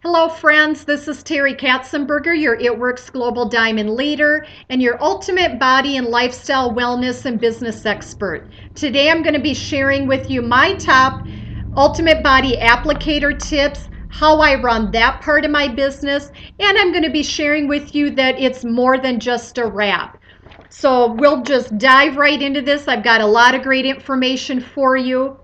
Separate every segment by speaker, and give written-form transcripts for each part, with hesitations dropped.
Speaker 1: Hello friends, this is Teri Katzenberger, your It Works Global Diamond Leader and your ultimate body and lifestyle wellness and business expert. Today I'm going to be sharing with you my top ultimate body applicator tips, how I run that part of my business, and I'm going to be sharing with you that it's more than just a wrap. So we'll just dive right into this. I've got a lot of great information for you.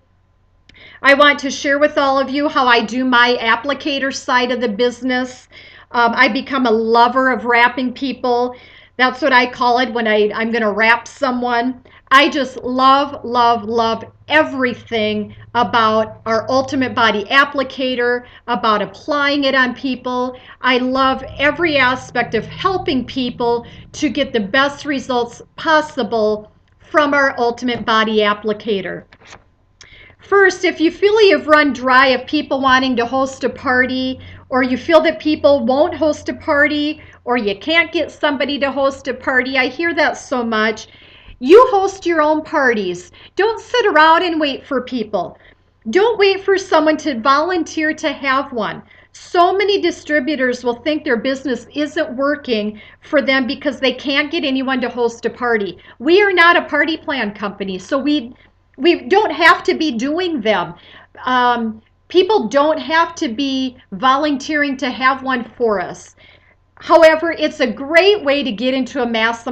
Speaker 1: I want to share with all of you how I do my applicator side of the business. I become a lover of wrapping people. That's what I call it when I'm going to wrap someone. I just love, love, love everything about our Ultimate Body Applicator, about applying it on people. I love every aspect of helping people to get the best results possible from our Ultimate Body Applicator. First, if you feel you've run dry of people wanting to host a party, or you feel that people won't host a party, or you can't get somebody to host a party, I hear that so much. You host your own parties. Don't sit around and wait for people. Don't wait for someone to volunteer to have one. So many distributors will think their business isn't working for them because they can't get anyone to host a party. We are not a party plan company, so we don't have to be doing them. People don't have to be volunteering to have one for us. However, it's a great way to get into a mass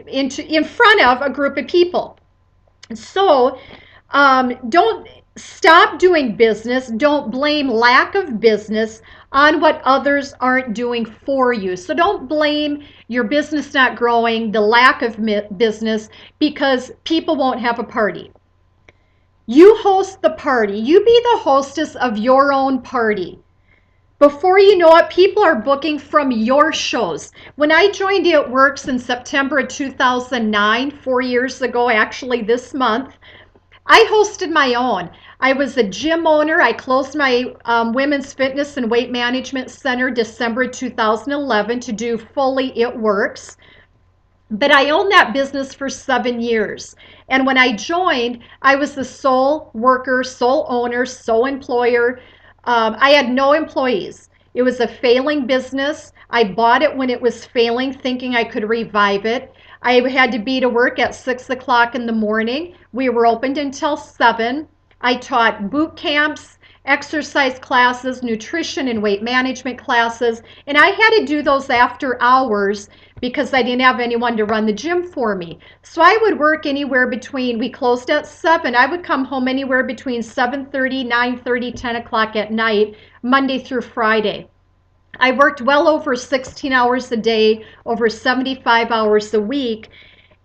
Speaker 1: in front of a group of people. So don't stop doing business. Don't blame lack of business on what others aren't doing for you. So don't blame your business not growing, the lack of business, because people won't have a party. You host the party. You be the hostess of your own party. Before you know it, people are booking from your shows. When I joined It Works in September of 2009, 4 years ago, actually this month, I hosted my own. I was a gym owner. I closed my women's fitness and weight management center December 2011 to do fully It Works. But I owned that business for 7 years. And when I joined, I was the sole worker, sole owner, sole employer. I had no employees. It was a failing business. I bought it when it was failing, thinking I could revive it. I had to be to work at 6 o'clock in the morning. We were opened until 7. I taught boot camps, exercise classes, nutrition and weight management classes, and I had to do those after hours because I didn't have anyone to run the gym for me. So I would work anywhere between, we closed at 7, I would come home anywhere between 7:30, 9:30, 10 o'clock at night, Monday through Friday. I worked well over 16 hours a day, over 75 hours a week,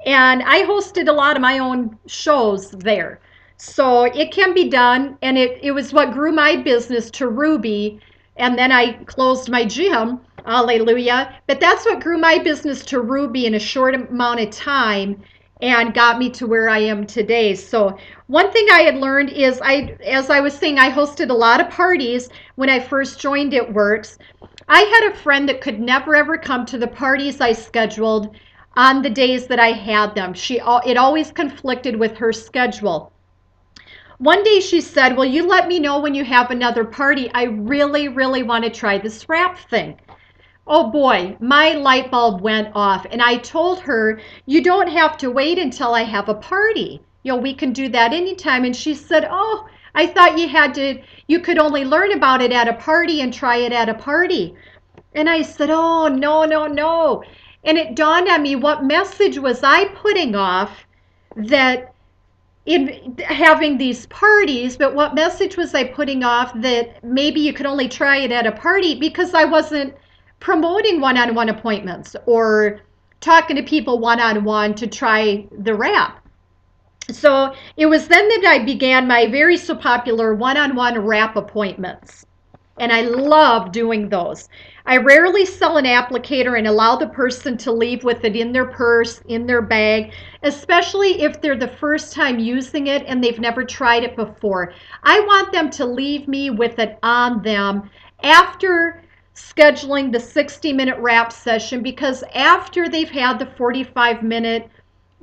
Speaker 1: and I hosted a lot of my own shows there. So it can be done, and it was what grew my business to Ruby, and then I closed my gym, hallelujah. But that's what grew my business to Ruby in a short amount of time and got me to where I am today. So one thing I had learned is as I was saying, I hosted a lot of parties when I first joined It Works. I had a friend that could never ever come to the parties I scheduled on the days that I had them. It always conflicted with her schedule. One day she said, "Will you let me know when you have another party? I really, really want to try this wrap thing." Oh boy, my light bulb went off, and I told her, "You don't have to wait until I have a party. We can do that anytime." And she said, "Oh, I thought you could only learn about it at a party and try it at a party." And I said, "Oh, no, no, no." And it dawned on me, what message was I putting off that in having these parties, but what message was I putting off that maybe you could only try it at a party because I wasn't promoting one-on-one appointments or talking to people one-on-one to try the wrap. So it was then that I began my very so popular one-on-one wrap appointments. And I love doing those. I rarely sell an applicator and allow the person to leave with it in their purse, in their bag, especially if they're the first time using it and they've never tried it before. I want them to leave me with it on them after scheduling the 60-minute wrap session, because after they've had the 45-minute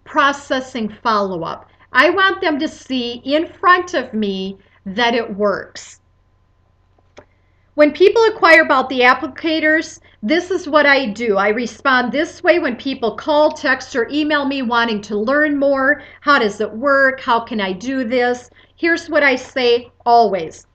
Speaker 1: processing follow-up, I want them to see in front of me that it works. When people inquire about the applicators, this is what I do. I respond this way when people call, text, or email me wanting to learn more. How does it work? How can I do this? Here's what I say always.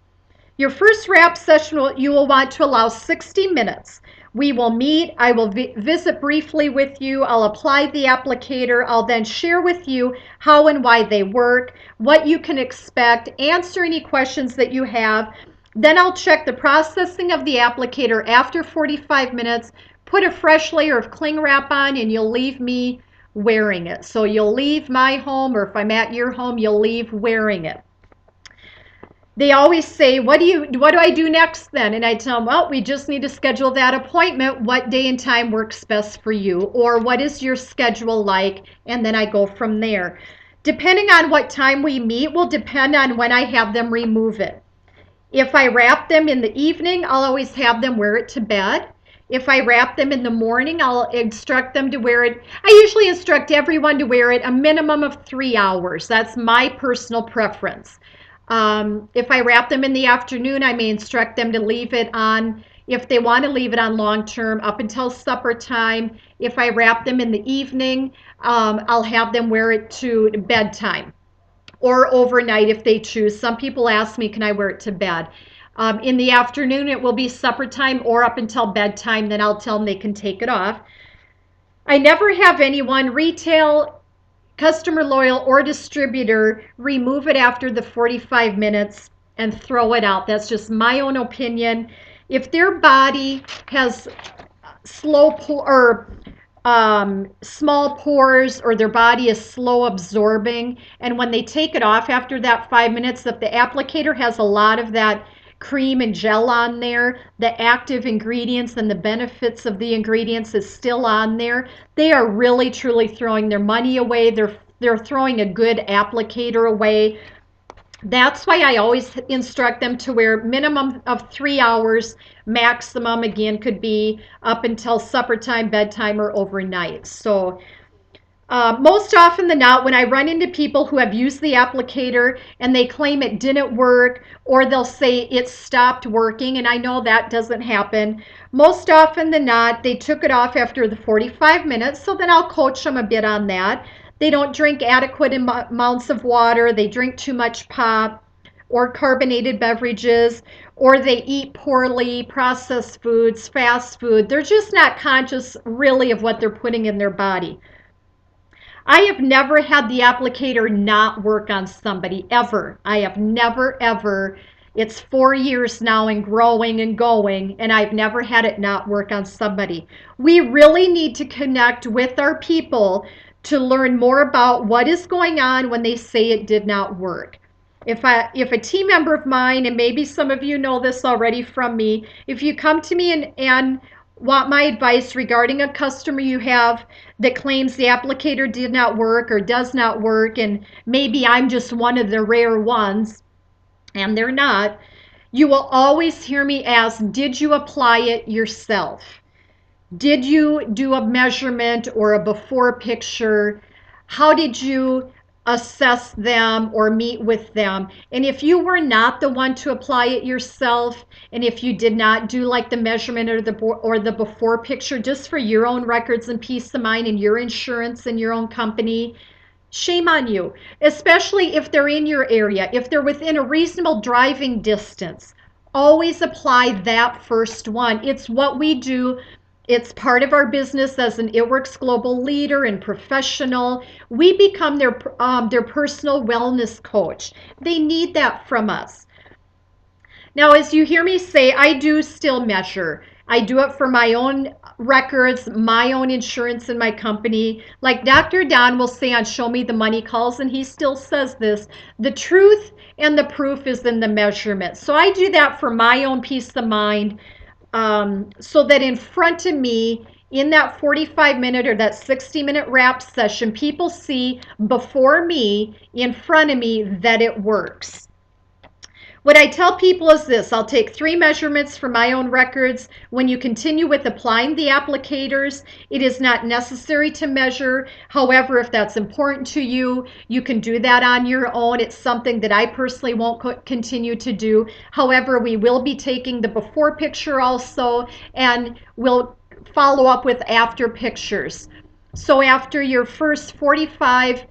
Speaker 1: Your first wrap session, you will want to allow 60 minutes. We will meet. I will visit briefly with you. I'll apply the applicator. I'll then share with you how and why they work, what you can expect, answer any questions that you have. Then I'll check the processing of the applicator after 45 minutes, put a fresh layer of cling wrap on, and you'll leave me wearing it. So you'll leave my home, or if I'm at your home, you'll leave wearing it. They always say, what do I do next then? And I tell them, well, we just need to schedule that appointment. What day and time works best for you? Or what is your schedule like? And then I go from there. Depending on what time we meet will depend on when I have them remove it. If I wrap them in the evening, I'll always have them wear it to bed. If I wrap them in the morning, I'll instruct them to wear it. I usually instruct everyone to wear it a minimum of 3 hours. That's my personal preference. If I wrap them in the afternoon, I may instruct them to leave it on, if they want to leave it on long term, up until supper time. If I wrap them in the evening, I'll have them wear it to bedtime or overnight if they choose. Some people ask me, can I wear it to bed? In the afternoon, it will be supper time or up until bedtime. Then I'll tell them they can take it off. I never have anyone, retail, customer loyal, or distributor, remove it after the 45 minutes and throw it out. That's just my own opinion. If their body has small pores, or their body is slow absorbing, and when they take it off after that 5 minutes, if the applicator has a lot of that cream and gel on there, the active ingredients and the benefits of the ingredients is still on there, they are really truly throwing their money away. They're throwing a good applicator away. That's why I always instruct them to wear minimum of 3 hours. Maximum, again, could be up until supper time, bedtime, or overnight. So most often than not, when I run into people who have used the applicator and they claim it didn't work, or they'll say it stopped working, and I know that doesn't happen. Most often than not, they took it off after the 45 minutes, so then I'll coach them a bit on that. They don't drink adequate amounts of water, they drink too much pop or carbonated beverages, or they eat poorly, processed foods, fast food. They're just not conscious really of what they're putting in their body. I have never had the applicator not work on somebody, ever. I have never, ever. It's 4 years now and growing and going, and I've never had it not work on somebody. We really need to connect with our people to learn more about what is going on when they say it did not work. If a team member of mine, and maybe some of you know this already from me, if you come to me and want my advice regarding a customer you have that claims the applicator did not work or does not work, and maybe I'm just one of the rare ones, and they're not, you will always hear me ask, did you apply it yourself? Did you do a measurement or a before picture? How did you assess them or meet with them? And if you were not the one to apply it yourself, and if you did not do like the measurement or the before picture, just for your own records and peace of mind and your insurance and your own company, shame on you, especially if they're in your area, if they're within a reasonable driving distance. Always apply that first one. It's what we do. It's part of our business as an It Works global leader and professional. We become their personal wellness coach. They need that from us. Now, as you hear me say, I do still measure. I do it for my own records, my own insurance in my company. Like Dr. Don will say on Show Me the Money calls, and he still says this, the truth and the proof is in the measurement. So I do that for my own peace of mind, so that in front of me, in that 45-minute or that 60-minute wrap session, people see before me, in front of me, that it works. What I tell people is this: I'll take 3 measurements for my own records. When you continue with applying the applicators, it is not necessary to measure. However, if that's important to you, you can do that on your own. It's something that I personally won't continue to do. However, we will be taking the before picture also, and we'll follow up with after pictures. So after your first 45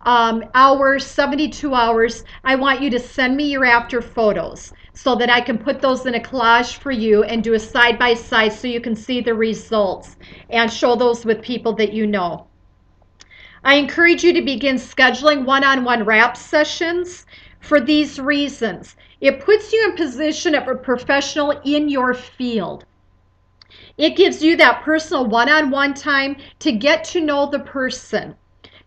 Speaker 1: hours, 72 hours, I want you to send me your after photos so that I can put those in a collage for you and do a side by side so you can see the results and show those with people that you know. I encourage you to begin scheduling one-on-one wrap sessions for these reasons. It puts you in position of a professional in your field. It gives you that personal one-on-one time to get to know the person.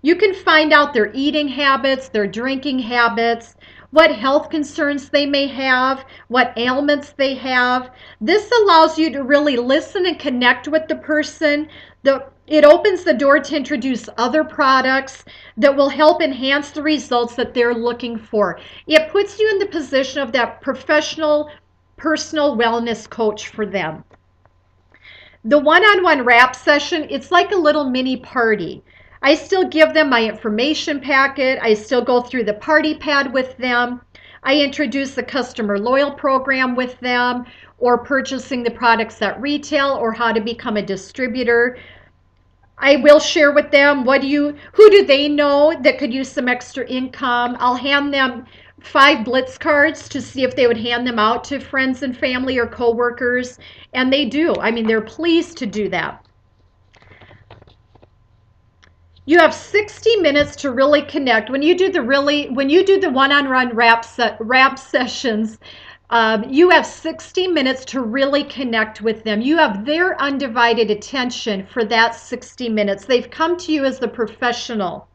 Speaker 1: You can find out their eating habits, their drinking habits, what health concerns they may have, what ailments they have. This allows you to really listen and connect with the person. It opens the door to introduce other products that will help enhance the results that they're looking for. It puts you in the position of that professional, personal wellness coach for them. The one-on-one wrap session, it's like a little mini party. I still give them my information packet. I still go through the party pad with them. I introduce the customer loyal program with them, or purchasing the products at retail, or how to become a distributor. I will share with them who do they know that could use some extra income. I'll hand them 5 Blitz cards to see if they would hand them out to friends and family or coworkers, and they do. I mean, they're pleased to do that. You have 60 minutes to really connect. When you do the one-on-one wrap sessions, you have 60 minutes to really connect with them. You have their undivided attention for that 60 minutes. They've come to you as the professional.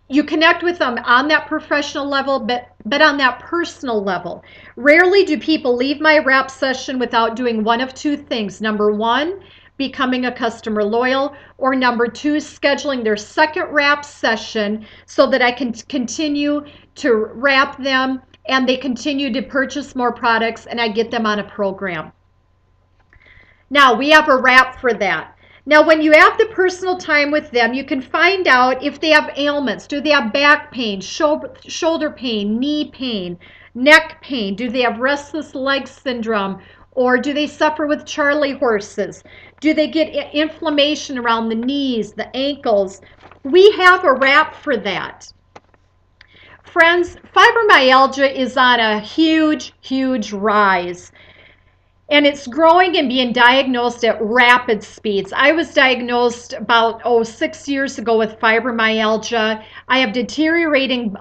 Speaker 1: You connect with them on that professional level, but on that personal level. Rarely do people leave my wrap session without doing one of 2 things. Number 1, becoming a customer loyal, or number 2, scheduling their second wrap session so that I can continue to wrap them and they continue to purchase more products and I get them on a program. Now we have a wrap for that. Now, when you have the personal time with them, you can find out if they have ailments. Do they have back pain, shoulder pain, knee pain, neck pain? Do they have restless leg syndrome? Or do they suffer with Charlie horses? Do they get inflammation around the knees, the ankles? We have a wrap for that. Friends, fibromyalgia is on a huge, huge rise. And it's growing and being diagnosed at rapid speeds. I was diagnosed about 6 years ago with fibromyalgia. I have deteriorating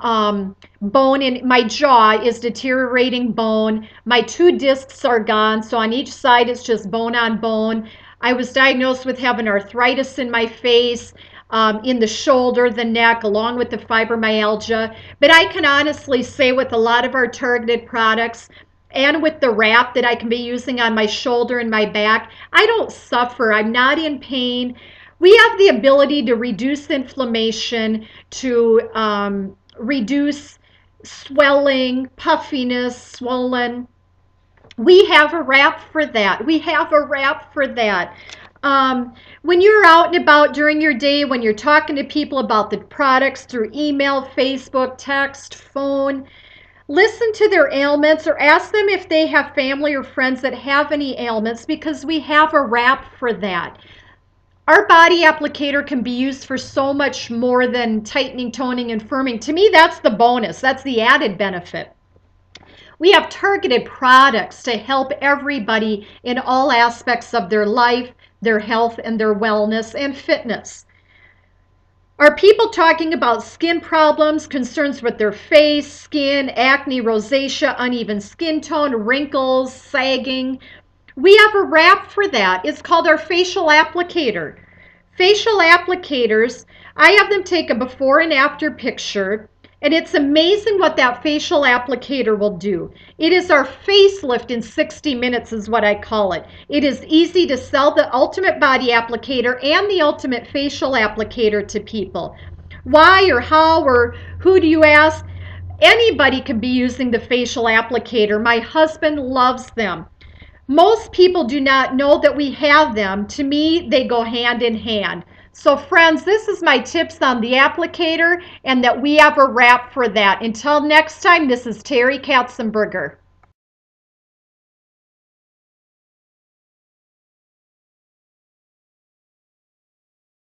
Speaker 1: bone in my jaw is deteriorating bone. My 2 discs are gone, so on each side it's just bone on bone. I was diagnosed with having arthritis in my face, in the shoulder, the neck, along with the fibromyalgia. But I can honestly say with a lot of our targeted products, and with the wrap that I can be using on my shoulder and my back, I don't suffer. I'm not in pain. We have the ability to reduce inflammation, to reduce swelling, puffiness, swollen. We have a wrap for that. We have a wrap for that. When you're out and about during your day, when you're talking to people about the products through email, Facebook, text, phone, listen to their ailments or ask them if they have family or friends that have any ailments, because we have a wrap for that. Our body applicator can be used for so much more than tightening, toning, and firming. To me, that's the bonus. That's the added benefit. We have targeted products to help everybody in all aspects of their life, their health, and their wellness and fitness. Are people talking about skin problems, concerns with their face, skin, acne, rosacea, uneven skin tone, wrinkles, sagging? We have a wrap for that. It's called our facial applicator. Facial applicators, I have them take a before and after picture, and it's amazing what that facial applicator will do. It is our facelift in 60 minutes is what I call it. It is easy to sell the ultimate body applicator and the ultimate facial applicator to people. Why or how or who do you ask? Anybody could be using the facial applicator. My husband loves them. Most people do not know that we have them. To me, they go hand in hand. So friends, this is my tips on the applicator and that we have a wrap for that. Until next time, this is Teri Katzenberger.